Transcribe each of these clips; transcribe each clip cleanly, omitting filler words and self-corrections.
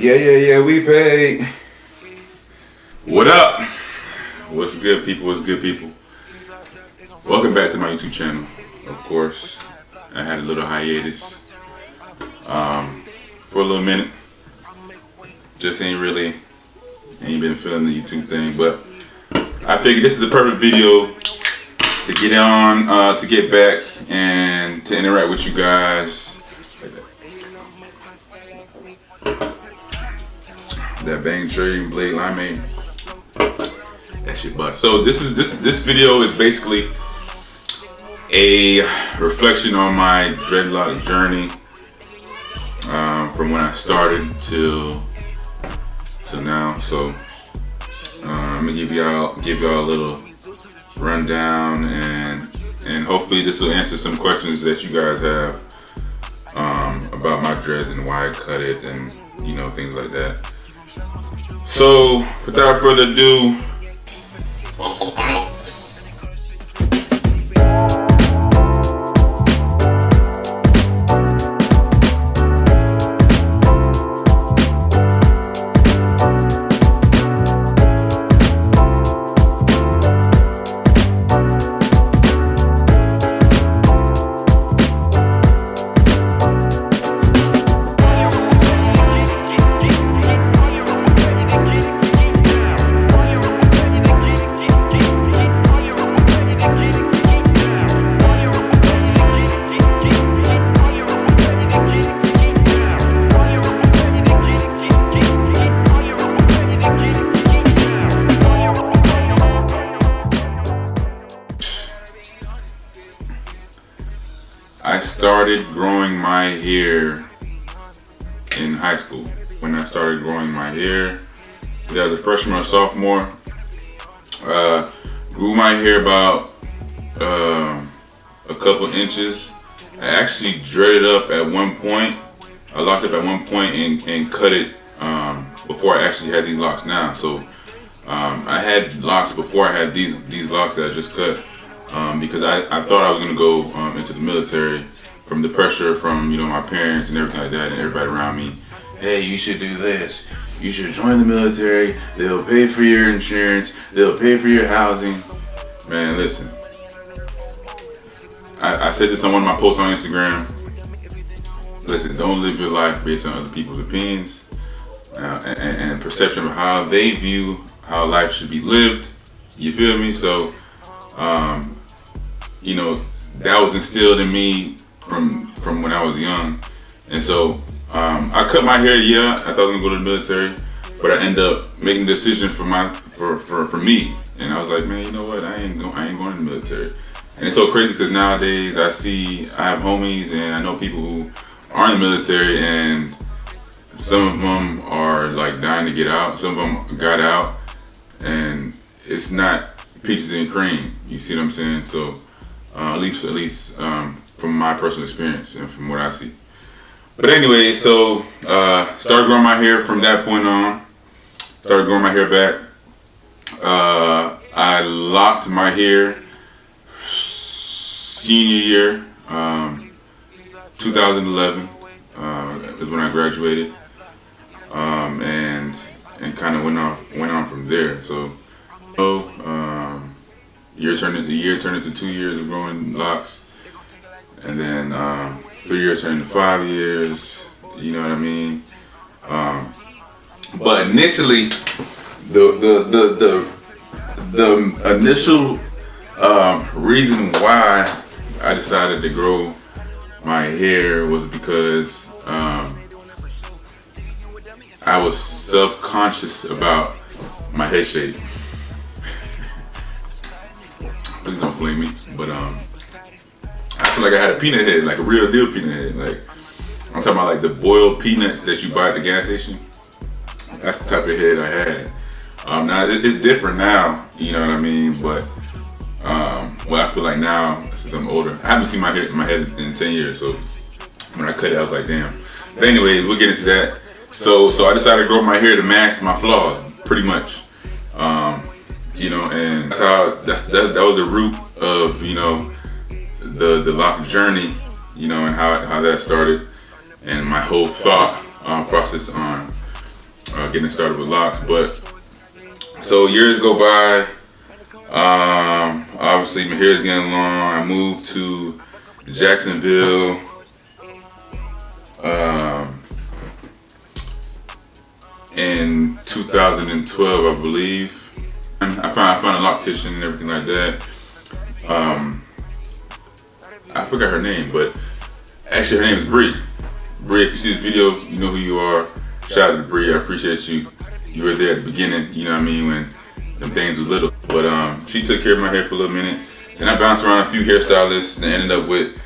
Yeah, we paid. What up? What's good, people? What's good, people? Welcome back to my YouTube channel. Of course, I had a little hiatus for a little minute. Just ain't been feeling the YouTube thing, but I figured this is the perfect video to get on, to get back and to interact with you guys. That bang trading blade limeade, that shit bust. So this video is basically a reflection on my dreadlock journey, from when I started till now. So I'm gonna give y'all a little rundown, and hopefully this will answer some questions that you guys have about my dreads and why I cut it, and things like that. So without further ado, I started growing my hair in high school. When I started growing my hair, either as a freshman or sophomore, grew my hair about a couple inches. I actually dreaded up at one point. I locked up at one point and cut it before I actually had these locks now. So I had locks before I had these locks that I just cut. Because I thought I was gonna go into the military from the pressure from my parents and everything like that, and everybody around me. Hey, you should do this. You should join the military. They'll pay for your insurance. They'll pay for your housing. Man, listen. I said this on one of my posts on Instagram. Listen, don't live your life based on other people's opinions and perception of how they view how life should be lived. You feel me? So. That was instilled in me from when I was young, and so I cut my hair. Yeah, I thought I was gonna go to the military, but I ended up making a decision for me, and I was like, man, you know what? I ain't going to the military. And it's so crazy because nowadays I have homies and I know people who are in the military, and some of them are like dying to get out. Some of them got out, and it's not peaches and cream. You see what I'm saying? So at least from my personal experience and from what I see. But anyway, so started growing my hair from that point on. Started growing my hair back. I locked my hair senior year, 2011 is when I graduated, and kind of went on from there. So. The year turned into 2 years of growing locks, and then 3 years turned into 5 years. You know what I mean? But initially, the initial reason why I decided to grow my hair was because I was self-conscious about my head shape. Please don't flame me, but I feel like I had a peanut head, like a real deal peanut head. Like, I'm talking about like the boiled peanuts that you buy at the gas station. That's the type of head I had. Now it's different now, you know what I mean? But what I feel like now, since I'm older, I haven't seen my head in 10 years. So when I cut it, I was like, damn. But anyway, we'll get into that. So I decided to grow my hair to mask my flaws, pretty much. And that was the root of the lock journey, and how that started, and my whole thought process on getting started with locks. But so years go by. Obviously my hair is getting long. I moved to Jacksonville. In 2012, I believe. I found a loctician and everything like that. I forgot her name, but actually her name is Bree. Bree, if you see this video, you know who you are. Shout out to Bree, I appreciate you. You were there at the beginning, you know what I mean, when them things was little. But she took care of my hair for a little minute. Then I bounced around a few hairstylists and ended up with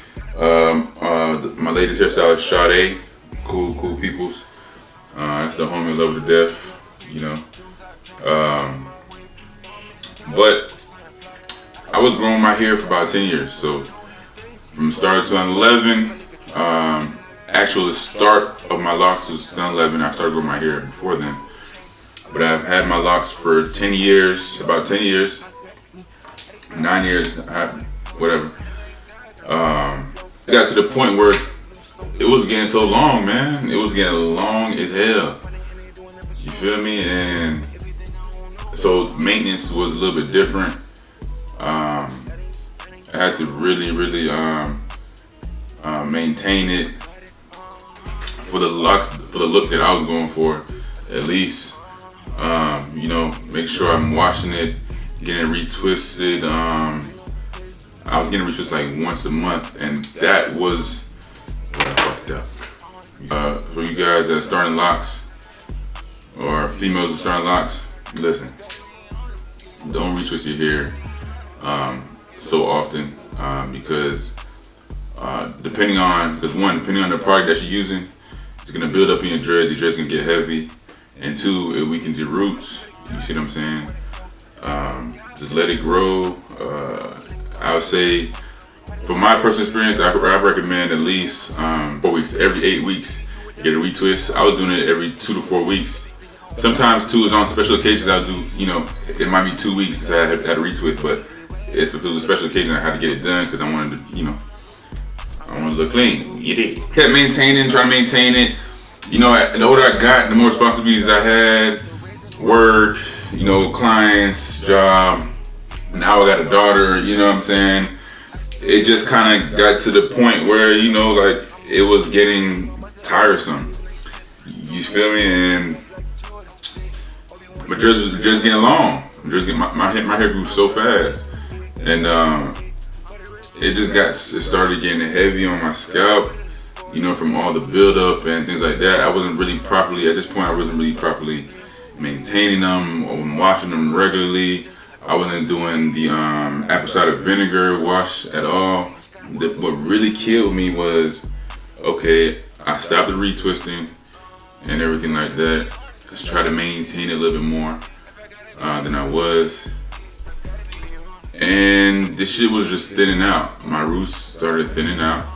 my latest hairstylist, Sade. Cool peoples. That's the homie I love to death, you know. But I was growing my hair for about 10 years. So from the start of 2011, actually the start of my locks was 2011. I started growing my hair before then. But I've had my locks for 10 years, about 10 years, 9 years, whatever. It got to the point where it was getting so long, man. It was getting long as hell. You feel me? And so maintenance was a little bit different. I had to really maintain it for the locks, for the look that I was going for, at least. You know, make sure I'm washing it, getting it retwisted. I was getting retwisted like once a month, and that was what I fucked up. For you guys that are starting locks, or females that are starting locks, listen, don't retwist your hair so often, because depending on the product that you're using, it's gonna build up in your dreads. Your dreads gonna get heavy, and two, it weakens your roots. You see what I'm saying? Just let it grow. I would say, from my personal experience, I recommend at least 4 weeks. Every 8 weeks, get a retwist. I was doing it every 2 to 4 weeks. Sometimes 2 is on special occasions. I'll do, you know, it might be 2 weeks since I had a retwist, but if it was a special occasion, I had to get it done because I wanted to, you know, I wanted to look clean. You did. Kept trying to maintain it. You know, the older I got, the more responsibilities I had. Work, you know, clients, job. Now I got a daughter, you know what I'm saying? It just kind of got to the point where, you know, like, it was getting tiresome. You feel me? And my dreads was just getting long. My hair grew so fast. And it started getting heavy on my scalp, you know, from all the buildup and things like that. At this point, I wasn't really properly maintaining them or washing them regularly. I wasn't doing the apple cider vinegar wash at all. What really killed me was, okay, I stopped the retwisting and everything like that. Just try to maintain it a little bit more than I was. And this shit was just thinning out. My roots started thinning out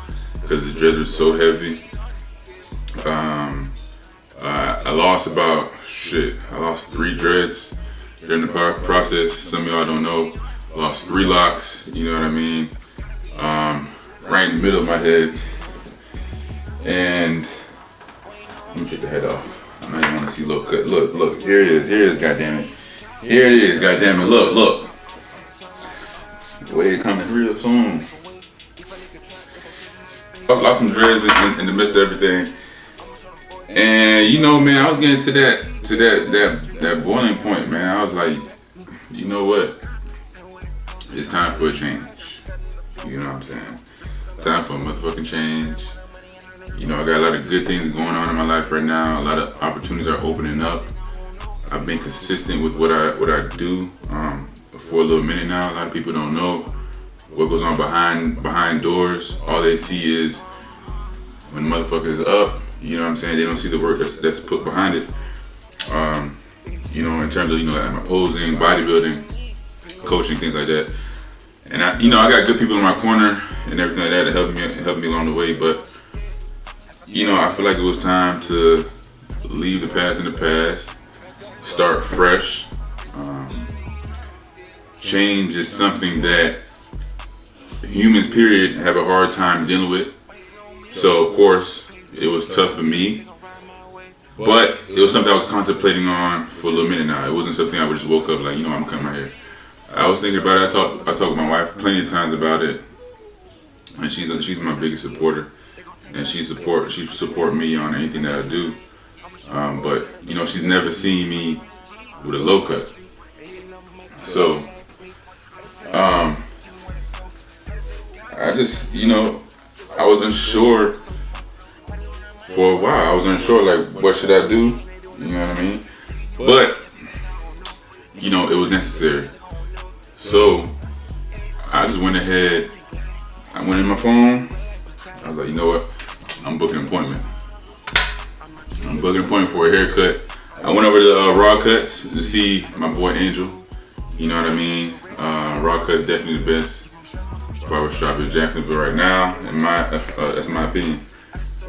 because the dreads were so heavy. I lost 3 dreads during the process. Some of y'all don't know. I lost 3 locks, you know what I mean? Right in the middle of my head. And let me take the head off. I might want to see a little cut. Look, here it is, goddammit. Here it is, goddammit, look. The way it coming real soon. I lost some dreads in the midst of everything. And you know, man, I was getting to that boiling point, man. I was like, you know what? It's time for a change. You know what I'm saying? Time for a motherfucking change. You know, I got a lot of good things going on in my life right now. A lot of opportunities are opening up. I've been consistent with what I do for a little minute now. A lot of people don't know what goes on behind doors. All they see is when the motherfucker is up. You know what I'm saying? They don't see the work that's put behind it. You know, in terms of, you know, like my posing, bodybuilding, coaching, things like that. And I got good people in my corner and everything like that to help me along the way. But you know, I feel like it was time to leave the past in the past, start fresh. Change is something that humans, period, have a hard time dealing with. So of course, it was tough for me. But it was something I was contemplating on for a little minute now. It wasn't something I would just woke up like, I'm cutting my hair. I was thinking about it. I talked with my wife plenty of times about it, and she's my biggest supporter, and she support me on anything that I do. But she's never seen me with a low cut. So I just I was unsure for a while. I was unsure like what should I do? You know what I mean? But it was necessary. So I just went ahead. I went in my phone. I was like, you know what? I'm booking an appointment. I'm booking an appointment for a haircut. I went over to Raw Cuts to see my boy Angel. You know what I mean? Raw Cuts definitely the best barbershop in Jacksonville right now. That's my opinion.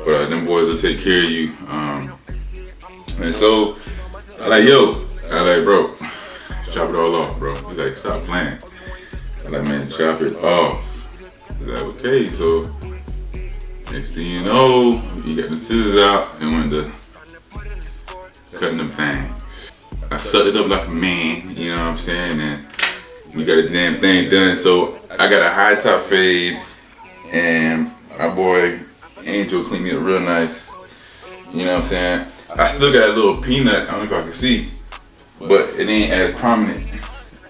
But them boys will take care of you. And so I like, bro, chop it all off, bro. He's like, stop playing. I'm like, man, chop it off. He's like, okay. So next thing you know, you got the scissors out and went to cutting them things. I sucked it up like a man, you know what I'm saying? And we got the damn thing done. So I got a high top fade, and my boy Angel cleaned me up real nice. You know what I'm saying? I still got a little peanut, I don't know if I can see, but it ain't as prominent.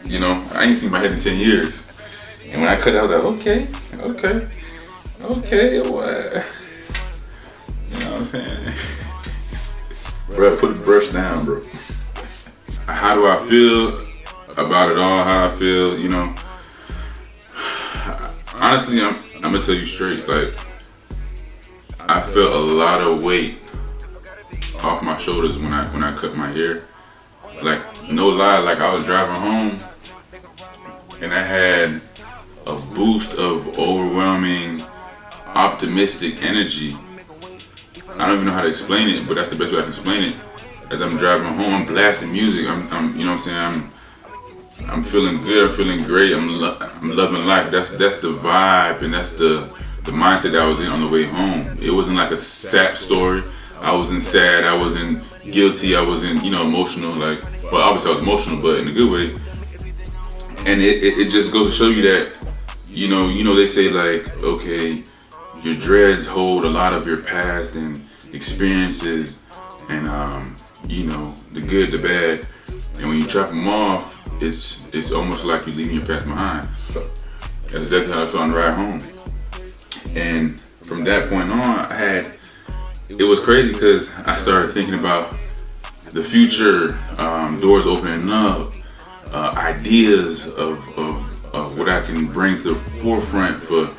I ain't seen my head in 10 years. And when I cut it, I was like, okay, what? You know what I'm saying? Bro, put the brush down, bro. How do I feel about it all? How I feel, honestly, I'm gonna tell you straight, like, I felt a lot of weight off my shoulders when I cut my hair. Like, no lie, like I was driving home and I had a boost of overwhelming, optimistic energy. I don't even know how to explain it, but that's the best way I can explain it. As I'm driving home, I'm blasting music. I'm you know what I'm saying? I'm feeling good. I'm feeling great. I'm loving life. That's the vibe, and that's the mindset that I was in on the way home. It wasn't like a sad story. I wasn't sad. I wasn't guilty. I wasn't emotional. Like, well, obviously I was emotional, but in a good way. And it just goes to show you that they say like, okay, your dreads hold a lot of your past and experiences, and the good, the bad, and when you chop them off, it's almost like you're leaving your past behind. That's exactly how I felt on the ride home. And from that point on, it was crazy because I started thinking about the future, doors opening up, ideas of what I can bring to the forefront for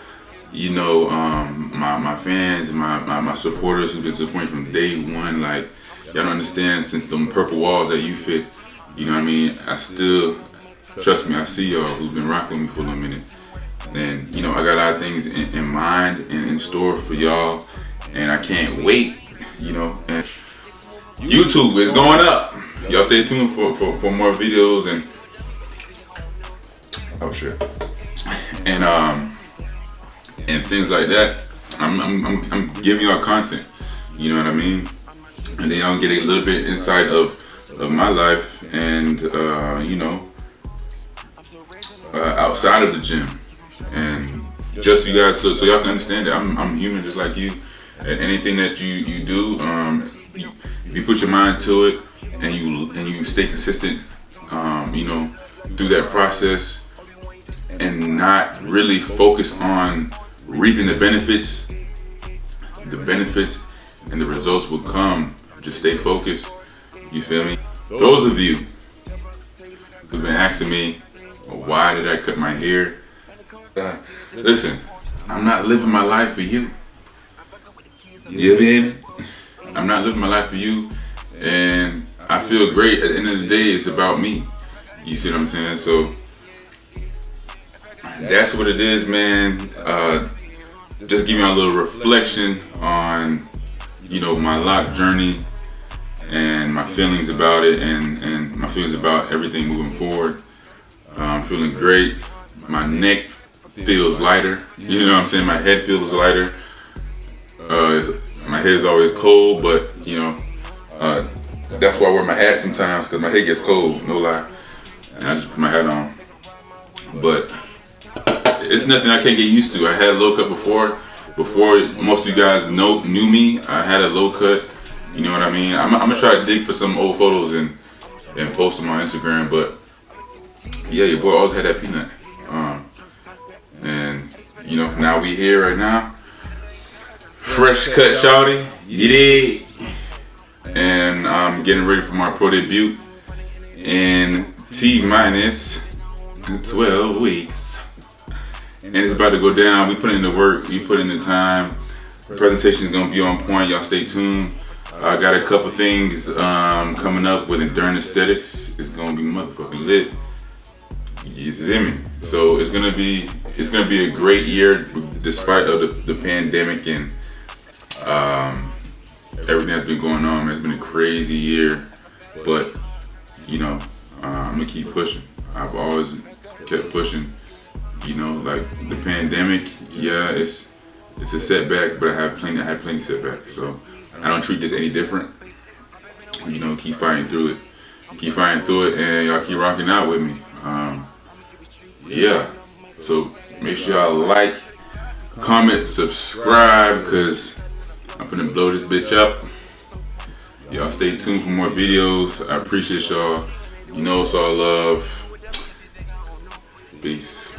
my fans, my supporters who've been supporting from day one. Like, y'all don't understand, since them purple walls that you fit, you know what I mean? I still, trust me, I see y'all who've been rocking with me for a little minute. And I got a lot of things in mind and in store for y'all, and I can't wait. And YouTube is going up. Y'all stay tuned for more videos and oh shit. And things like that. I'm giving y'all content. You know what I mean? And then y'all get a little bit insight of my life and outside of the gym. And just so you guys, so y'all can understand that I'm human just like you. And anything that you do, if you put your mind to it and you stay consistent, through that process, and not really focus on reaping the benefits and the results will come. Just stay focused. You feel me? Those of you who've been asking me, why did I cut my hair? Listen, I'm not living my life for you. You feel me? I'm not living my life for you, and I feel great. At the end of the day, it's about me. You see what I'm saying? So that's what it is, man. Just giving you a little reflection on, my lock journey and my feelings about it, and my feelings about everything moving forward. I'm feeling great. My neck feels lighter. You know what I'm saying? My head feels lighter. My head is always cold, but That's why I wear my hat sometimes, because my head gets cold, no lie. And I just put my hat on. But it's nothing I can't get used to. I had a low cut before most of you guys knew me. I had a low cut. You know what I mean? I'm gonna try to dig for some old photos and post them on Instagram. But yeah, your boy always had that peanut. And you know, now we here right now. Fresh cut, shawty. You dig? And I'm getting ready for my pro debut in T-minus 12 weeks. And it's about to go down. We put in the work, we put in the time. Presentation is gonna be on point. Y'all stay tuned. I got a couple things coming up with Endurance Aesthetics. It's gonna be motherfucking lit. You see me? So it's gonna be a great year despite of the pandemic and everything that's been going on. It's been a crazy year, but you know, I'm gonna keep pushing. I've always kept pushing. You know, like the pandemic, yeah, it's a setback, but I had plenty of setbacks. So I don't treat this any different. You know, keep fighting through it, and y'all keep rocking out with me. Yeah. So make sure y'all like, comment, subscribe, cause I'm finna blow this bitch up. Y'all stay tuned for more videos. I appreciate y'all. You know it's all love. Peace.